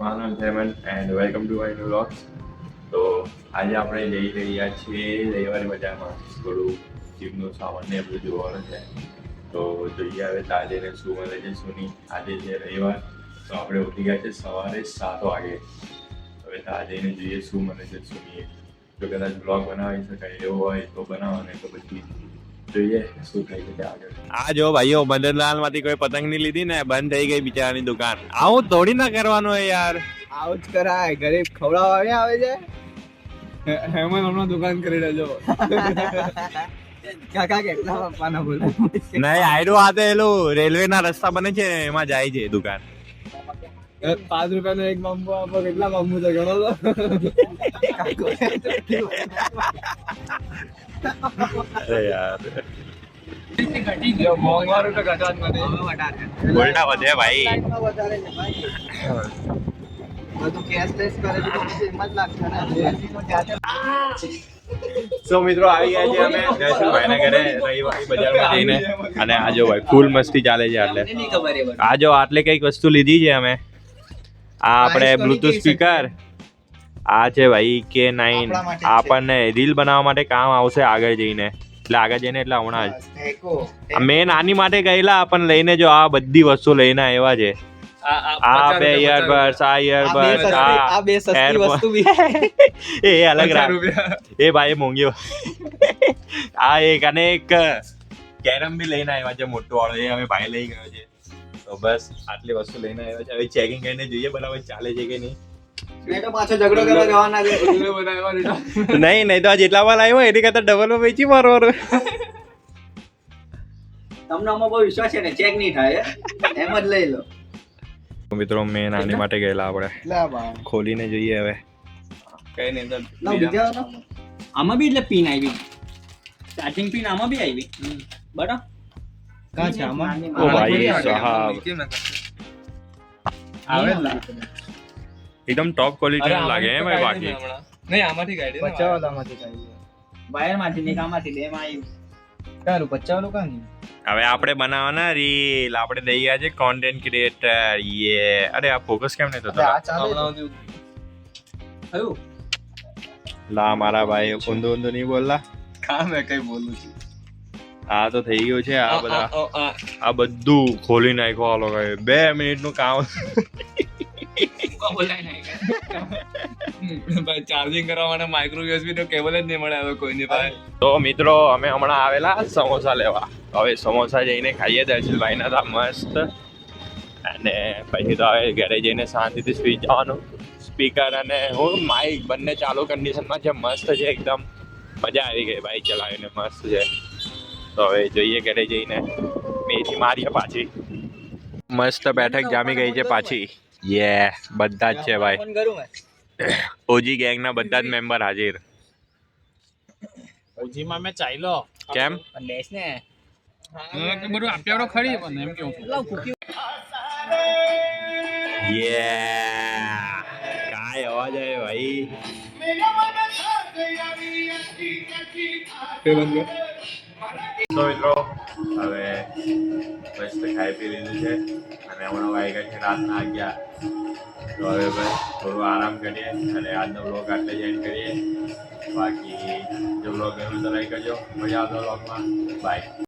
મારું નામ Hemant and welcome to my new vlog. તો આજે આપણે જઈ રહ્યા છીએ રવિવારી બજારમાં થોડું જીમનું સામાન ને બધું જોવાનું છે. તો જોઈએ હવે તાજેને શું મળે છે શું નહીં. આજે છે રવિવાર, તો આપણે ઉઠી ગયા છે સવારે 7 વાગે. હવે તાજેને જોઈએ શું મળે છે શું નહીં. જો કદાચ બ્લોગ બનાવી શકાય એવું હોય તો બનાવો, ને તો પછી જોઈએ શું થાય છે આગળ. આ જો ભાઈઓ મદનલાલ માંથી કોઈ પતંગ ની લીધી ને બંધ થઈ ગઈ બિચારાની દુકાન. આવું થોડી ના કરવાનું હોય યાર. આવું જ કરાય, ગરીબ ખવડાવવા આવે છે. હેમંત હમણાં દુકાન કરી લેજો. કાકા કેટલા પપ્પાના બોલે નહીં આયરો હાથે એલું રેલવે ના રસ્તા બને છે ને એમાં જાય છે દુકાન. 5 રૂપિયાનો એક બાંબુ આપો, કેટલા બાંબુ છે ગણો તો. અરે યાર મોંઘવારું તો ઘટવા જ નથી. બોલતા વધે ભાઈ. બધું કેશલેસ કરે તો પછી એમ જ લાગશે ને. સો મિત્રો આવી ગયા છે અમે ભાઈના ઘરે રવિવારી બજારમાં જઈને. અને આ જો ભાઈ ફૂલ મસ્તી ચાલે છે. એટલે આ જો આટલે કઈક વસ્તુ લીધી છે અમે. આ આપણે બ્લુટૂથ સ્પીકર, આ છે ભાઈ K9. આપણને રીલ બનાવવા માટે કામ આવશે આગળ જઈને. એટલે આગળ જઈને એટલે હમણાં જ મેન આની માટે ગયેલા પણ લઈને જો આ બધી વસ્તુ લઈને આવ્યા છે. આ બે ઇયરબડ્સ, આ ઇયરબડ્સ, આ બે સસ્તી વસ્તુ બી એ અલગ રાખ એ ભાઈ મોંઘી. આ એક અને એક કેરમ બી લઈને આવ્યા છે મોટો વાળો, એ અમે ભાઈ લઈ ગયો છે. તો બસ આટલી વસ્તુ લઈને આવ્યા છે. હવે ચેકિંગ કરીને જોઈએ બરાબર ચાલે છે કે નહીં. તો પાછો ઝઘડો કરવા જવાના છે. નહીં તો આ જેટલામાં લાવ્યો એની કરતા ડબલમાં વેચી મારવાનું. તમને આમાં બહુ વિશ્વાસ છે ને, ચેક નહીં થાય એમ જ લઈ લો. મિત્રો મેં નાની માટે ગયેલા આપણે ખોલીને જોઈએ હવે. કઈ નહીં તો બીજા આમાં બી એટલે પિન આવી, ચાર્જિંગ પિન આમાં બી આવી બરાબર. કાં છે આમાં? ઓ ભાઈ સાહેબ આવે એકદમ ટોપ ક્વોલિટી લાગે હે ભાઈ. બાકી નહીં આમાંથી કાઢી 50 વાળામાંથી કાઢી, વાયર માંથી ને આમાંથી બે માં આવ્યું. તારું 50 વાળું કાં નહીં? હવે આપણે બનાવવાના રીલ. આપણે દઈ ગયા છે કોન્ટેન્ટ ક્રિએટર. યે અરે આ ફોકસ કેમ નહીં થતો? લા મારા ભાઈ ઊંધું ઊંધું નહીં બોલલા. કામ મેં કઈ બોલું છું. આ તો થઈ ગયું છે. આ બધા આ બધું ખોલી નાખ્યો આ લોકોએ. 2 મિનિટનું કામ. ચાર્જિંગ કરવા માટે માઇક્રો યુએસબી નો કેબલ જ નહીં મળે હવે કોઈની પાસે. તો મિત્રો અમે હમણાં આવેલા સમોસા લેવા. હવે સમોસા જઈને ખાઈએ દર્શિલભાઈ ના મસ્ત. અને પછી તો હવે ઘરે જઈને શાંતિથી સુઈ જવાનું. સ્પીકર અને હું માઇક બંને ચાલુ કન્ડિશનમાં છે. મસ્ત છે એકદમ. મજા આવી ગઈ બાઇક ચલાવીને. મસ્ત છે. તો હવે જોઈએ ઘરે જઈને મેથી મારીએ પાછી. મસ્ત બેઠક જામી ગઈ છે પાછી. યે બધા જ છે ભાઈ. ઓજી ગેંગના બધા જ મેમ્બર હાજર. ઓજીમાં મેં ચાલ્યો કેમ? બેસ ને બધું આપ્યા ખરી પણ એમ કેવું યે કાય અવાજ આવે ભાઈ. તો મિત્રો હવે મસ્ત ખાઈ પી લીધું છે. અને હમણાં વાગ્યા છે રાતના 11. તો હવે બસ થોડું આરામ કરીએ અને આજનો બ્લોગ આટલે જ એન્ડ કરીએ. બાકી જો બ્લોગ ગમ્યો તો લાઈક કરજો. મજા આવતો બ્લોગમાં. બાય.